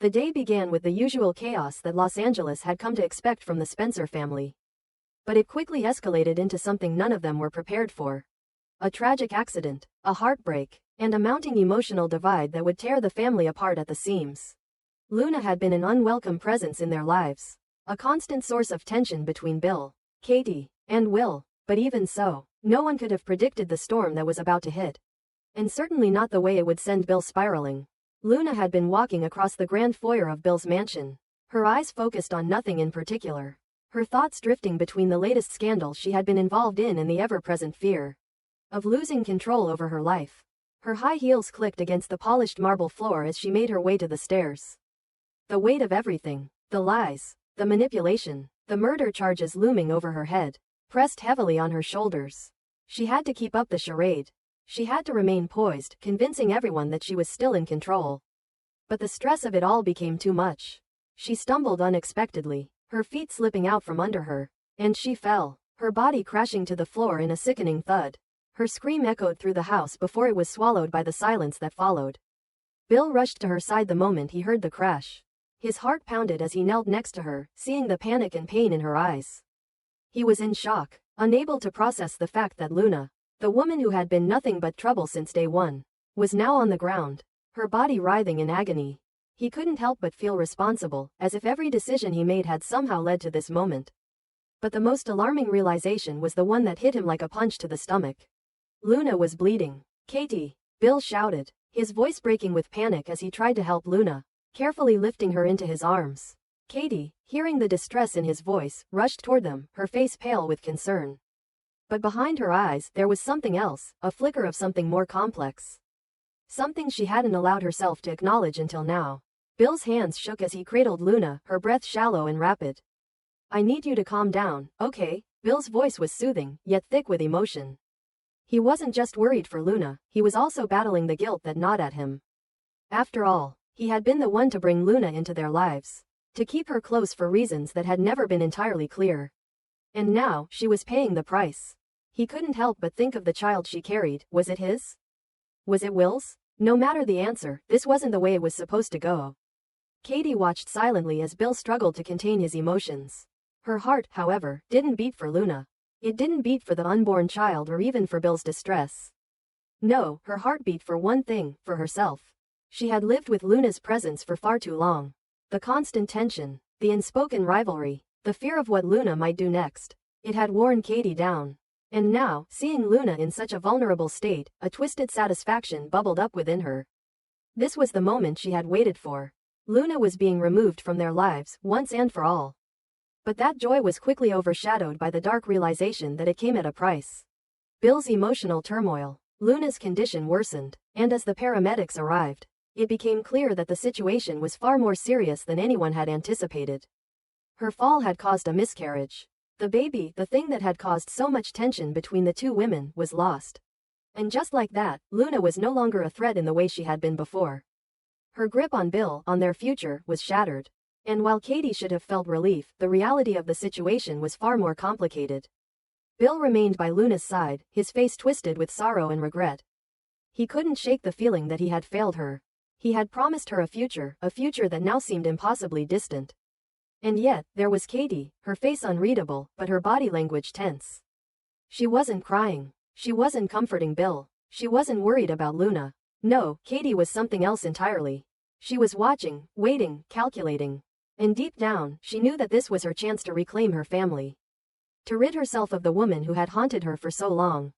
The day began with the usual chaos that Los Angeles had come to expect from the Spencer family. But it quickly escalated into something none of them were prepared for. A tragic accident, a heartbreak, and a mounting emotional divide that would tear the family apart at the seams. Luna had been an unwelcome presence in their lives, a constant source of tension between Bill, Katie, and Will, but even so, no one could have predicted the storm that was about to hit. And certainly not the way it would send Bill spiraling. Luna had been walking across the grand foyer of Bill's mansion, her eyes focused on nothing in particular, her thoughts drifting between the latest scandal she had been involved in and the ever-present fear of losing control over her life. Her high heels clicked against the polished marble floor as she made her way to the stairs. The weight of everything, the lies, the manipulation, the murder charges looming over her head, pressed heavily on her shoulders. She had to keep up the charade. She had to remain poised, convincing everyone that she was still in control. But the stress of it all became too much. She stumbled unexpectedly, her feet slipping out from under her, and she fell, her body crashing to the floor in a sickening thud. Her scream echoed through the house before it was swallowed by the silence that followed. Bill rushed to her side the moment he heard the crash. His heart pounded as he knelt next to her, seeing the panic and pain in her eyes. He was in shock, unable to process the fact that Luna, the woman who had been nothing but trouble since day one, was now on the ground, her body writhing in agony. He couldn't help but feel responsible, as if every decision he made had somehow led to this moment. But the most alarming realization was the one that hit him like a punch to the stomach. Luna was bleeding. "Katie!" Bill shouted, his voice breaking with panic as he tried to help Luna, carefully lifting her into his arms. Katie, hearing the distress in his voice, rushed toward them, her face pale with concern. But behind her eyes, there was something else, a flicker of something more complex. Something she hadn't allowed herself to acknowledge until now. Bill's hands shook as he cradled Luna, her breath shallow and rapid. "I need you to calm down, okay?" Bill's voice was soothing, yet thick with emotion. He wasn't just worried for Luna, he was also battling the guilt that gnawed at him. After all, he had been the one to bring Luna into their lives, to keep her close for reasons that had never been entirely clear. And now, she was paying the price. He couldn't help but think of the child she carried. Was it his? Was it Will's? No matter the answer, this wasn't the way it was supposed to go. Katie watched silently as Bill struggled to contain his emotions. Her heart, however, didn't beat for Luna. It didn't beat for the unborn child or even for Bill's distress. No, her heart beat for one thing, for herself. She had lived with Luna's presence for far too long. The constant tension, the unspoken rivalry, the fear of what Luna might do next. It had worn Katie down. And now, seeing Luna in such a vulnerable state, a twisted satisfaction bubbled up within her. This was the moment she had waited for. Luna was being removed from their lives, once and for all. But that joy was quickly overshadowed by the dark realization that it came at a price. Bill's emotional turmoil, Luna's condition worsened, and as the paramedics arrived, it became clear that the situation was far more serious than anyone had anticipated. Her fall had caused a miscarriage. The baby, the thing that had caused so much tension between the two women, was lost. And just like that, Luna was no longer a threat in the way she had been before. Her grip on Bill, on their future, was shattered. And while Katie should have felt relief, the reality of the situation was far more complicated. Bill remained by Luna's side, his face twisted with sorrow and regret. He couldn't shake the feeling that he had failed her. He had promised her a future that now seemed impossibly distant. And yet, there was Katie, her face unreadable, but her body language tense. She wasn't crying. She wasn't comforting Bill. She wasn't worried about Luna. No, Katie was something else entirely. She was watching, waiting, calculating. And deep down, she knew that this was her chance to reclaim her family. To rid herself of the woman who had haunted her for so long.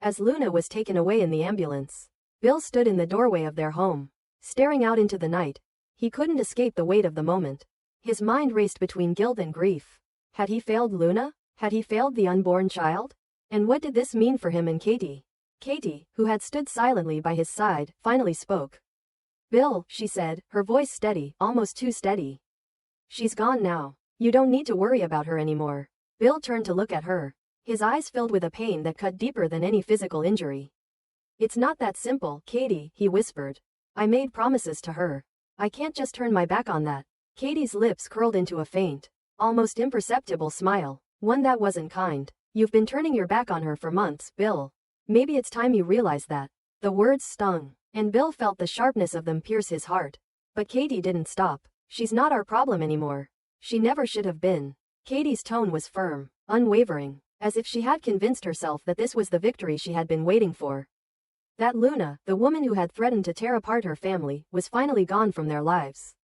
As Luna was taken away in the ambulance, Bill stood in the doorway of their home, staring out into the night. He couldn't escape the weight of the moment. His mind raced between guilt and grief. Had he failed Luna? Had he failed the unborn child? And what did this mean for him and Katie? Katie, who had stood silently by his side, finally spoke. "Bill," she said, her voice steady, almost too steady. "She's gone now. You don't need to worry about her anymore." Bill turned to look at her, his eyes filled with a pain that cut deeper than any physical injury. "It's not that simple, Katie," he whispered. "I made promises to her. I can't just turn my back on that." Katie's lips curled into a faint, almost imperceptible smile, one that wasn't kind. "You've been turning your back on her for months, Bill. Maybe it's time you realize that." The words stung, and Bill felt the sharpness of them pierce his heart. But Katie didn't stop. She's not our problem anymore. She never should have been. Katie's tone was firm, unwavering, as if she had convinced herself that this was the victory she had been waiting for. That Luna, the woman who had threatened to tear apart her family, was finally gone from their lives.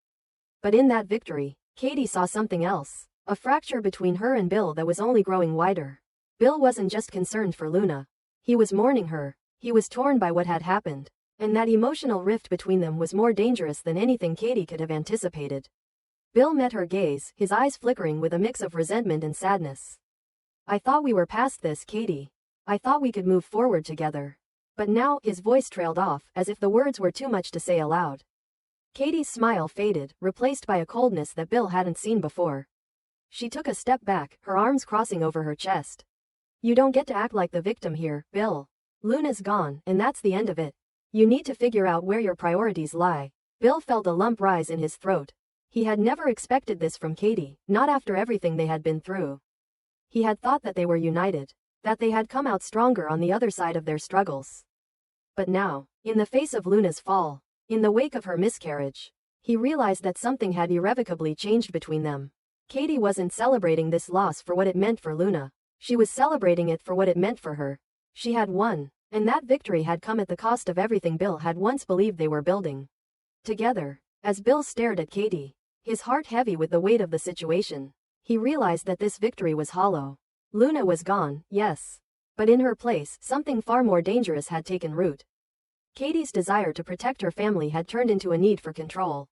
But in that victory, Katie saw something else, a fracture between her and Bill that was only growing wider. Bill wasn't just concerned for Luna. He was mourning her. He was torn by what had happened. And that emotional rift between them was more dangerous than anything Katie could have anticipated. Bill met her gaze, his eyes flickering with a mix of resentment and sadness. I thought we were past this, Katie. I thought we could move forward together. But now, his voice trailed off, as if the words were too much to say aloud. Katie's smile faded, replaced by a coldness that Bill hadn't seen before. She took a step back, her arms crossing over her chest. You don't get to act like the victim here, Bill. Luna's gone, and that's the end of it. You need to figure out where your priorities lie. Bill felt a lump rise in his throat. He had never expected this from Katie, not after everything they had been through. He had thought that they were united, that they had come out stronger on the other side of their struggles. But now, in the face of Luna's fall, in the wake of her miscarriage, he realized that something had irrevocably changed between them. Katie wasn't celebrating this loss for what it meant for Luna. She was celebrating it for what it meant for her. She had won, and that victory had come at the cost of everything Bill had once believed they were building together. As Bill stared at Katie, his heart heavy with the weight of the situation, he realized that this victory was hollow. Luna was gone, yes. But in her place, something far more dangerous had taken root. Katie's desire to protect her family had turned into a need for control,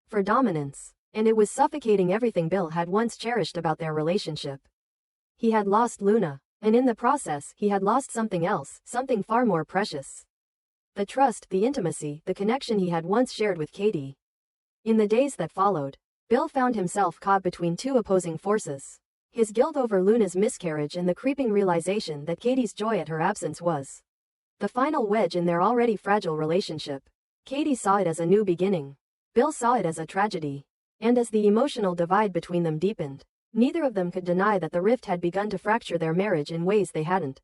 for dominance, and it was suffocating everything Bill had once cherished about their relationship. He had lost Luna, and in the process, he had lost something else, something far more precious. The trust, the intimacy, the connection he had once shared with Katie. In the days that followed, Bill found himself caught between two opposing forces. His guilt over Luna's miscarriage and the creeping realization that Katie's joy at her absence was the final wedge in their already fragile relationship. Katie saw it as a new beginning. Bill saw it as a tragedy. And as the emotional divide between them deepened, neither of them could deny that the rift had begun to fracture their marriage in ways they hadn't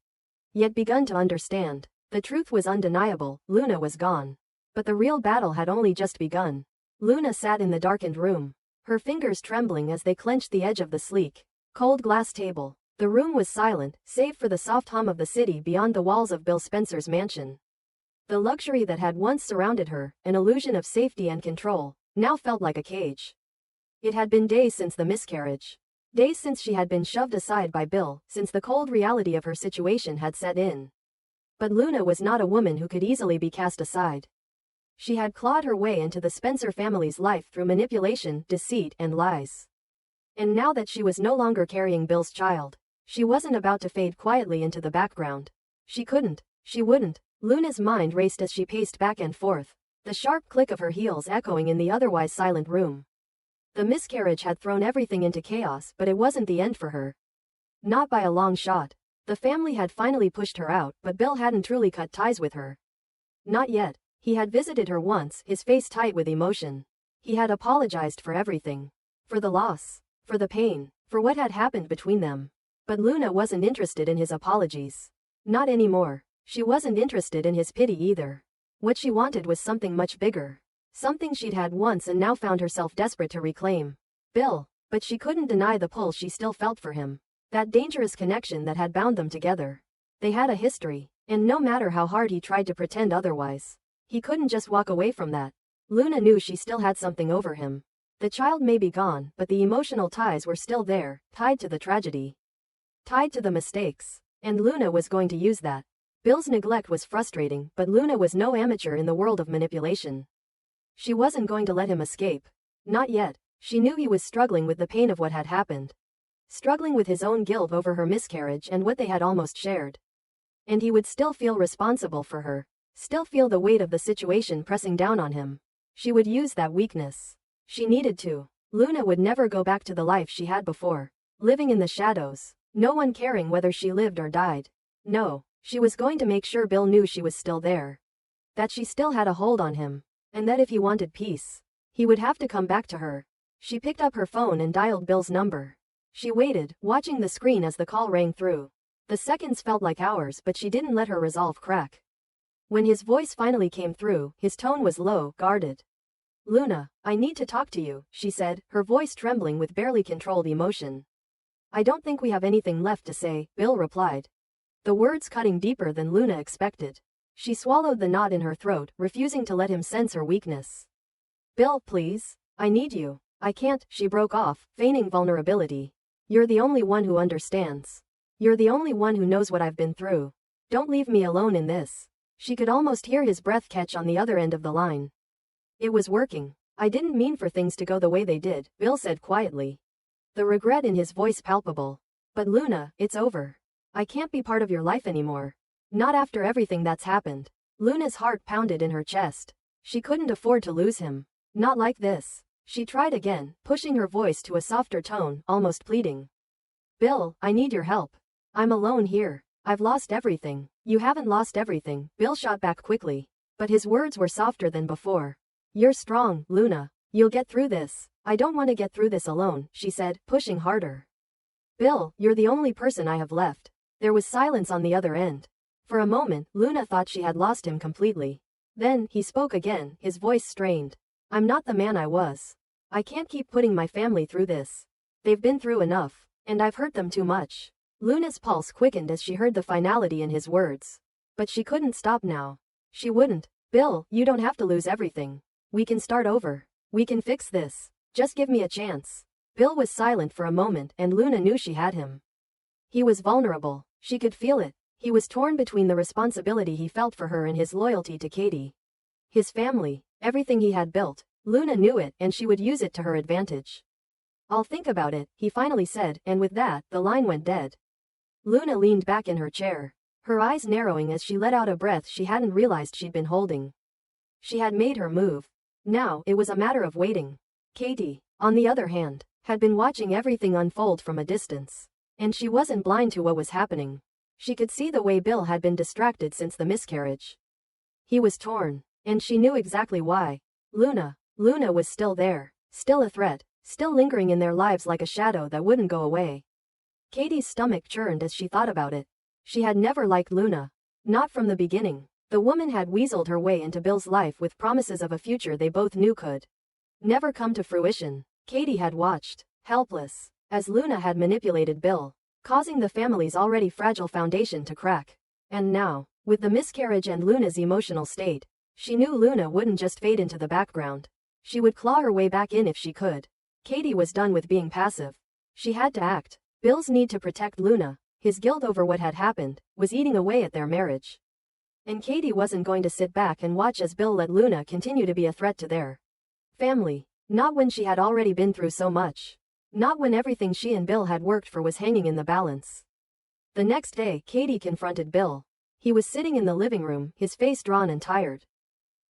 yet begun to understand. The truth was undeniable, Luna was gone. But the real battle had only just begun. Luna sat in the darkened room, her fingers trembling as they clenched the edge of the sleek, cold glass table. The room was silent, save for the soft hum of the city beyond the walls of Bill Spencer's mansion. The luxury that had once surrounded her, an illusion of safety and control, now felt like a cage. It had been days since the miscarriage. Days since she had been shoved aside by Bill, since the cold reality of her situation had set in. But Luna was not a woman who could easily be cast aside. She had clawed her way into the Spencer family's life through manipulation, deceit, and lies. And now that she was no longer carrying Bill's child, she wasn't about to fade quietly into the background. She couldn't. She wouldn't. Luna's mind raced as she paced back and forth, the sharp click of her heels echoing in the otherwise silent room. The miscarriage had thrown everything into chaos, but it wasn't the end for her. Not by a long shot. The family had finally pushed her out, but Bill hadn't truly cut ties with her. Not yet. He had visited her once, his face tight with emotion. He had apologized for everything. For the loss. For the pain. For what had happened between them. But Luna wasn't interested in his apologies. Not anymore. She wasn't interested in his pity either. What she wanted was something much bigger. Something she'd had once and now found herself desperate to reclaim. Bill. But she couldn't deny the pull she still felt for him. That dangerous connection that had bound them together. They had a history, and no matter how hard he tried to pretend otherwise, he couldn't just walk away from that. Luna knew she still had something over him. The child may be gone, but the emotional ties were still there, tied to the tragedy. Tied to the mistakes. And Luna was going to use that. Bill's neglect was frustrating, but Luna was no amateur in the world of manipulation. She wasn't going to let him escape. Not yet. She knew he was struggling with the pain of what had happened. Struggling with his own guilt over her miscarriage and what they had almost shared. And he would still feel responsible for her. Still feel the weight of the situation pressing down on him. She would use that weakness. She needed to. Luna would never go back to the life she had before. Living in the shadows. No one caring whether she lived or died. No, she was going to make sure Bill knew she was still there. That she still had a hold on him. And that if he wanted peace, he would have to come back to her. She picked up her phone and dialed Bill's number. She waited, watching the screen as the call rang through. The seconds felt like hours, but she didn't let her resolve crack. When his voice finally came through, his tone was low, guarded. Luna, I need to talk to you, she said, her voice trembling with barely controlled emotion. I don't think we have anything left to say, Bill replied. The words cutting deeper than Luna expected. She swallowed the knot in her throat, refusing to let him sense her weakness. Bill, please. I need you. I can't, she broke off, feigning vulnerability. You're the only one who understands. You're the only one who knows what I've been through. Don't leave me alone in this. She could almost hear his breath catch on the other end of the line. It was working. I didn't mean for things to go the way they did, Bill said quietly. The regret in his voice palpable. But Luna, it's over. I can't be part of your life anymore. Not after everything that's happened. Luna's heart pounded in her chest. She couldn't afford to lose him. Not like this. She tried again, pushing her voice to a softer tone, almost pleading. Bill, I need your help. I'm alone here. I've lost everything. You haven't lost everything, Bill shot back quickly. But his words were softer than before. You're strong, Luna. You'll get through this. I don't want to get through this alone, she said, pushing harder. Bill, you're the only person I have left. There was silence on the other end. For a moment, Luna thought she had lost him completely. Then, he spoke again, his voice strained. I'm not the man I was. I can't keep putting my family through this. They've been through enough, and I've hurt them too much. Luna's pulse quickened as she heard the finality in his words. But she couldn't stop now. She wouldn't. Bill, you don't have to lose everything. We can start over. We can fix this. Just give me a chance. Bill was silent for a moment and Luna knew she had him. He was vulnerable. She could feel it. He was torn between the responsibility he felt for her and his loyalty to Katie. His family, everything he had built. Luna knew it and she would use it to her advantage. I'll think about it, he finally said, and with that, the line went dead. Luna leaned back in her chair, her eyes narrowing as she let out a breath she hadn't realized she'd been holding. She had made her move. Now, it was a matter of waiting. Katie, on the other hand, had been watching everything unfold from a distance. And she wasn't blind to what was happening. She could see the way Bill had been distracted since the miscarriage. He was torn, and she knew exactly why. Luna was still there, still a threat, still lingering in their lives like a shadow that wouldn't go away. Katie's stomach churned as she thought about it. She had never liked Luna. Not from the beginning. The woman had weaseled her way into Bill's life with promises of a future they both knew could never come to fruition. Katie had watched, helpless, as Luna had manipulated Bill, causing the family's already fragile foundation to crack. And now, with the miscarriage and Luna's emotional state, she knew Luna wouldn't just fade into the background. She would claw her way back in if she could. Katie was done with being passive. She had to act. Bill's need to protect Luna, his guilt over what had happened, was eating away at their marriage. And Katie wasn't going to sit back and watch as Bill let Luna continue to be a threat to their family. Not when she had already been through so much. Not when everything she and Bill had worked for was hanging in the balance. The next day, Katie confronted Bill. He was sitting in the living room, his face drawn and tired.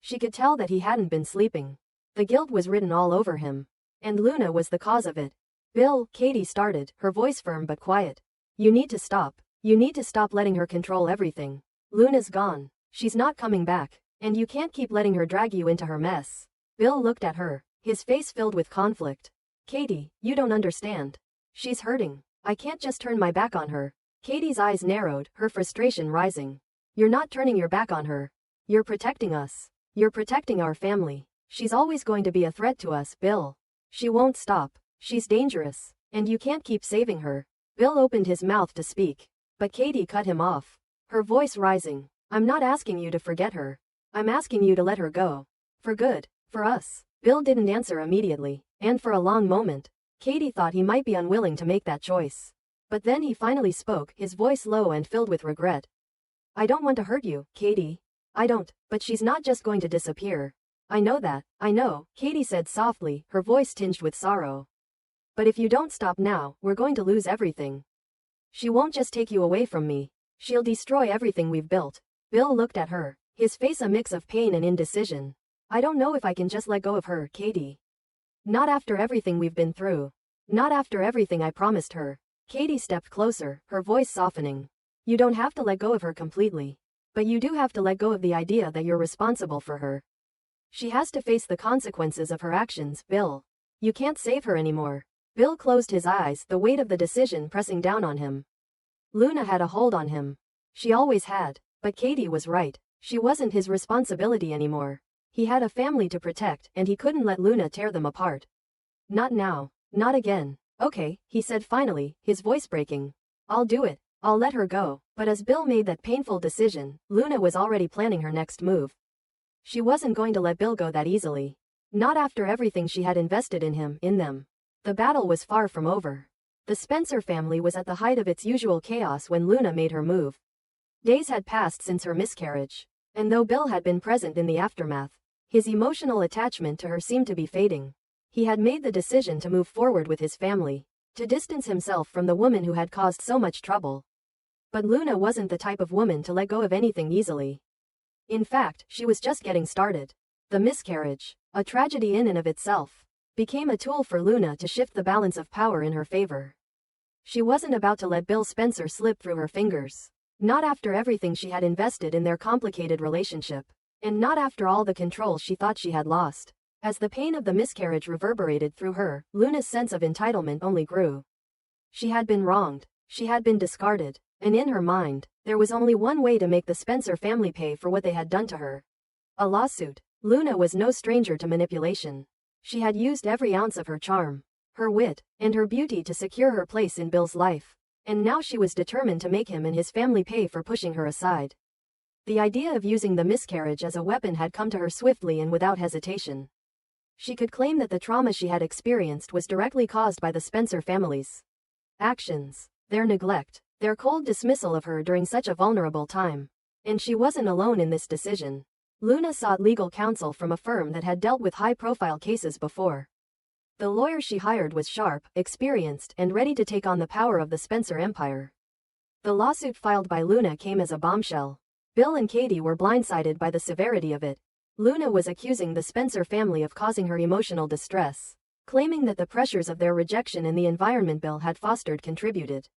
She could tell that he hadn't been sleeping. The guilt was written all over him. And Luna was the cause of it. Bill, Katie started, her voice firm but quiet. You need to stop. You need to stop letting her control everything. Luna's gone. She's not coming back. And you can't keep letting her drag you into her mess. Bill looked at her, his face filled with conflict. Katie, you don't understand. She's hurting. I can't just turn my back on her. Katie's eyes narrowed, her frustration rising. You're not turning your back on her. You're protecting us. You're protecting our family. She's always going to be a threat to us, Bill. She won't stop. She's dangerous. And you can't keep saving her. Bill opened his mouth to speak. But Katie cut him off. Her voice rising. I'm not asking you to forget her. I'm asking you to let her go. For good. For us. Bill didn't answer immediately. And for a long moment, Katie thought he might be unwilling to make that choice. But then he finally spoke, his voice low and filled with regret. I don't want to hurt you, Katie. I don't, but she's not just going to disappear. I know that, I know, Katie said softly, her voice tinged with sorrow. But if you don't stop now, we're going to lose everything. She won't just take you away from me. She'll destroy everything we've built. Bill looked at her, his face a mix of pain and indecision. I don't know if I can just let go of her, Katie. Not after everything we've been through. Not after everything I promised her. Katie stepped closer, her voice softening. You don't have to let go of her completely. But you do have to let go of the idea that you're responsible for her. She has to face the consequences of her actions, Bill. You can't save her anymore. Bill closed his eyes, the weight of the decision pressing down on him. Luna had a hold on him. She always had. But Katie was right. She wasn't his responsibility anymore. He had a family to protect, and he couldn't let Luna tear them apart. Not now. Not again. Okay, he said finally, his voice breaking. I'll do it. I'll let her go. But as Bill made that painful decision, Luna was already planning her next move. She wasn't going to let Bill go that easily. Not after everything she had invested in them. The battle was far from over. The Spencer family was at the height of its usual chaos when Luna made her move. Days had passed since her miscarriage, and though Bill had been present in the aftermath, his emotional attachment to her seemed to be fading. He had made the decision to move forward with his family, to distance himself from the woman who had caused so much trouble. But Luna wasn't the type of woman to let go of anything easily. In fact, she was just getting started. The miscarriage, a tragedy in and of itself, became a tool for Luna to shift the balance of power in her favor. She wasn't about to let Bill Spencer slip through her fingers. Not after everything she had invested in their complicated relationship. And not after all the control she thought she had lost. As the pain of the miscarriage reverberated through her, Luna's sense of entitlement only grew. She had been wronged. She had been discarded. And in her mind, there was only one way to make the Spencer family pay for what they had done to her. A lawsuit. Luna was no stranger to manipulation. She had used every ounce of her charm, her wit, and her beauty to secure her place in Bill's life. And now she was determined to make him and his family pay for pushing her aside. The idea of using the miscarriage as a weapon had come to her swiftly and without hesitation. She could claim that the trauma she had experienced was directly caused by the Spencer family's actions, their neglect, their cold dismissal of her during such a vulnerable time. And she wasn't alone in this decision. Luna sought legal counsel from a firm that had dealt with high-profile cases before. The lawyer she hired was sharp, experienced, and ready to take on the power of the Spencer empire. The lawsuit filed by Luna came as a bombshell. Bill and Katie were blindsided by the severity of it. Luna was accusing the Spencer family of causing her emotional distress, claiming that the pressures of their rejection and the environment Bill had fostered contributed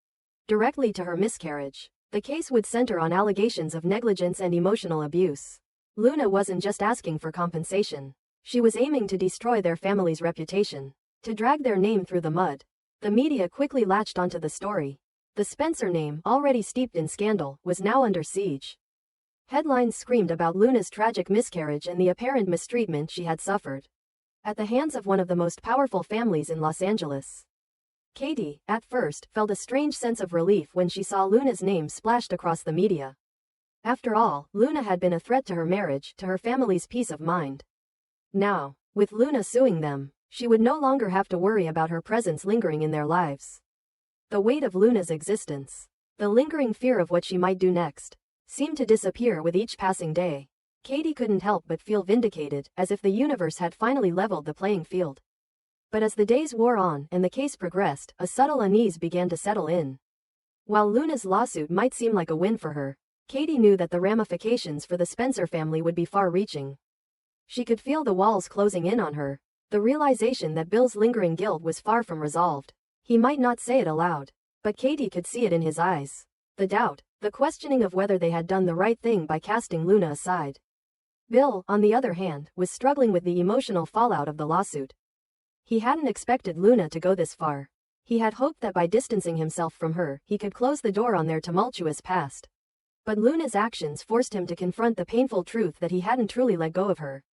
directly to her miscarriage. The case would center on allegations of negligence and emotional abuse. Luna wasn't just asking for compensation. She was aiming to destroy their family's reputation, to drag their name through the mud. The media quickly latched onto the story. The Spencer name, already steeped in scandal, was now under siege. Headlines screamed about Luna's tragic miscarriage and the apparent mistreatment she had suffered at the hands of one of the most powerful families in Los Angeles. Katie, at first, felt a strange sense of relief when she saw Luna's name splashed across the media. After all, Luna had been a threat to her marriage, to her family's peace of mind. Now, with Luna suing them, she would no longer have to worry about her presence lingering in their lives. The weight of Luna's existence, the lingering fear of what she might do next, seemed to disappear with each passing day. Katie couldn't help but feel vindicated, as if the universe had finally leveled the playing field. But as the days wore on and the case progressed, a subtle unease began to settle in. While Luna's lawsuit might seem like a win for her, Katie knew that the ramifications for the Spencer family would be far-reaching. She could feel the walls closing in on her, the realization that Bill's lingering guilt was far from resolved. He might not say it aloud, but Katie could see it in his eyes. The doubt, the questioning of whether they had done the right thing by casting Luna aside. Bill, on the other hand, was struggling with the emotional fallout of the lawsuit. He hadn't expected Luna to go this far. He had hoped that by distancing himself from her, he could close the door on their tumultuous past. But Luna's actions forced him to confront the painful truth that he hadn't truly let go of her.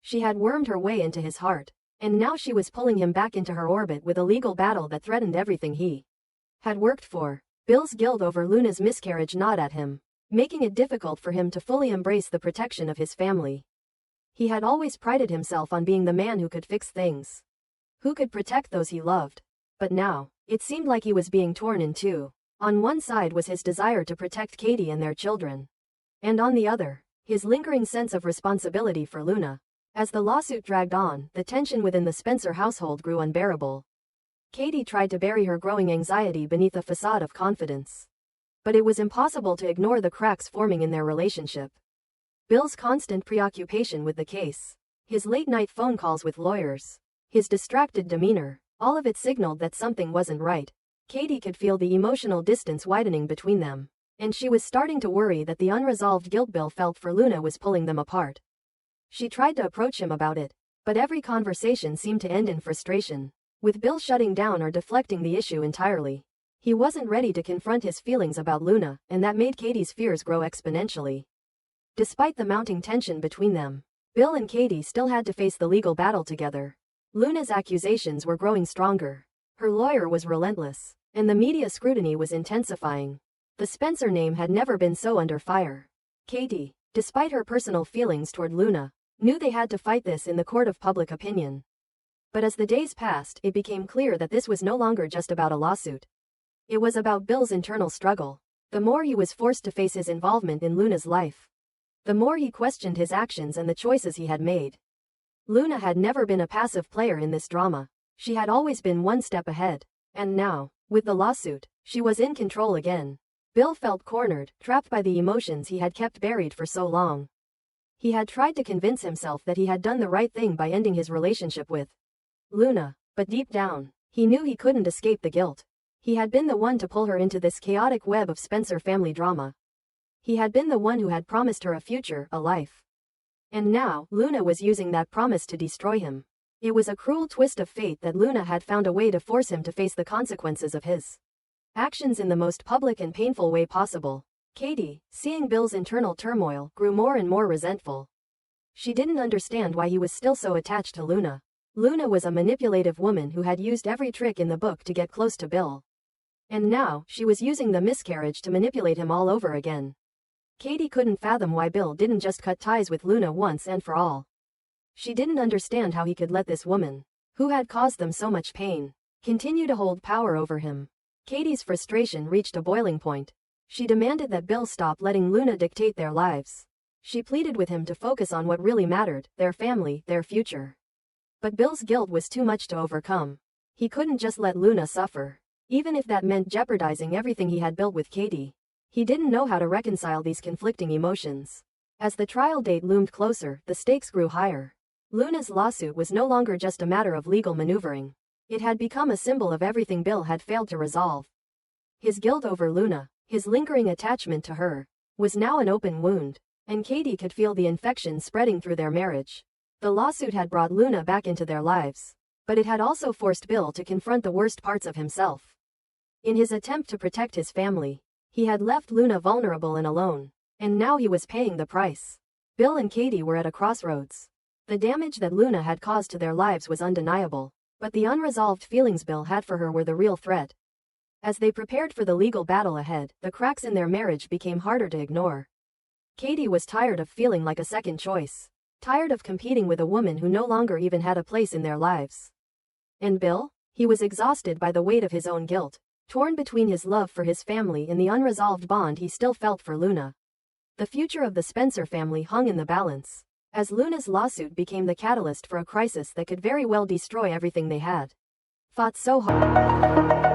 She had wormed her way into his heart, and now she was pulling him back into her orbit with a legal battle that threatened everything he had worked for. Bill's guilt over Luna's miscarriage gnawed at him, making it difficult for him to fully embrace the protection of his family. He had always prided himself on being the man who could fix things, who could protect those he loved. But now, it seemed like he was being torn in two. On one side was his desire to protect Katie and their children. And on the other, his lingering sense of responsibility for Luna. As the lawsuit dragged on, the tension within the Spencer household grew unbearable. Katie tried to bury her growing anxiety beneath a facade of confidence. But it was impossible to ignore the cracks forming in their relationship. Bill's constant preoccupation with the case, his late-night phone calls with lawyers, his distracted demeanor, all of it signaled that something wasn't right. Katie could feel the emotional distance widening between them, and she was starting to worry that the unresolved guilt Bill felt for Luna was pulling them apart. She tried to approach him about it, but every conversation seemed to end in frustration, with Bill shutting down or deflecting the issue entirely. He wasn't ready to confront his feelings about Luna, and that made Katie's fears grow exponentially. Despite the mounting tension between them, Bill and Katie still had to face the legal battle together. Luna's accusations were growing stronger. Her lawyer was relentless, and the media scrutiny was intensifying. The Spencer name had never been so under fire. Katie, despite her personal feelings toward Luna, knew they had to fight this in the court of public opinion. But as the days passed, it became clear that this was no longer just about a lawsuit. It was about Bill's internal struggle. The more he was forced to face his involvement in Luna's life, the more he questioned his actions and the choices he had made. Luna had never been a passive player in this drama. She had always been one step ahead. And now, with the lawsuit, she was in control again. Bill felt cornered, trapped by the emotions he had kept buried for so long. He had tried to convince himself that he had done the right thing by ending his relationship with Luna, but deep down, he knew he couldn't escape the guilt. He had been the one to pull her into this chaotic web of Spencer family drama. He had been the one who had promised her a future, a life. And now, Luna was using that promise to destroy him. It was a cruel twist of fate that Luna had found a way to force him to face the consequences of his actions in the most public and painful way possible. Katie, seeing Bill's internal turmoil, grew more and more resentful. She didn't understand why he was still so attached to Luna. Luna was a manipulative woman who had used every trick in the book to get close to Bill. And now, she was using the miscarriage to manipulate him all over again. Katie couldn't fathom why Bill didn't just cut ties with Luna once and for all. She didn't understand how he could let this woman, who had caused them so much pain, continue to hold power over him. Katie's frustration reached a boiling point. She demanded that Bill stop letting Luna dictate their lives. She pleaded with him to focus on what really mattered, their family, their future. But Bill's guilt was too much to overcome. He couldn't just let Luna suffer, even if that meant jeopardizing everything he had built with Katie. He didn't know how to reconcile these conflicting emotions. As the trial date loomed closer, the stakes grew higher. Luna's lawsuit was no longer just a matter of legal maneuvering. It had become a symbol of everything Bill had failed to resolve. His guilt over Luna, his lingering attachment to her, was now an open wound, and Katie could feel the infection spreading through their marriage. The lawsuit had brought Luna back into their lives, but it had also forced Bill to confront the worst parts of himself. In his attempt to protect his family, he had left Luna vulnerable and alone, and now he was paying the price. Bill and Katie were at a crossroads. The damage that Luna had caused to their lives was undeniable, but the unresolved feelings Bill had for her were the real threat. As they prepared for the legal battle ahead, the cracks in their marriage became harder to ignore. Katie was tired of feeling like a second choice, tired of competing with a woman who no longer even had a place in their lives. And Bill? He was exhausted by the weight of his own guilt, torn between his love for his family and the unresolved bond he still felt for Luna. The future of the Spencer family hung in the balance, as Luna's lawsuit became the catalyst for a crisis that could very well destroy everything they had fought so hard.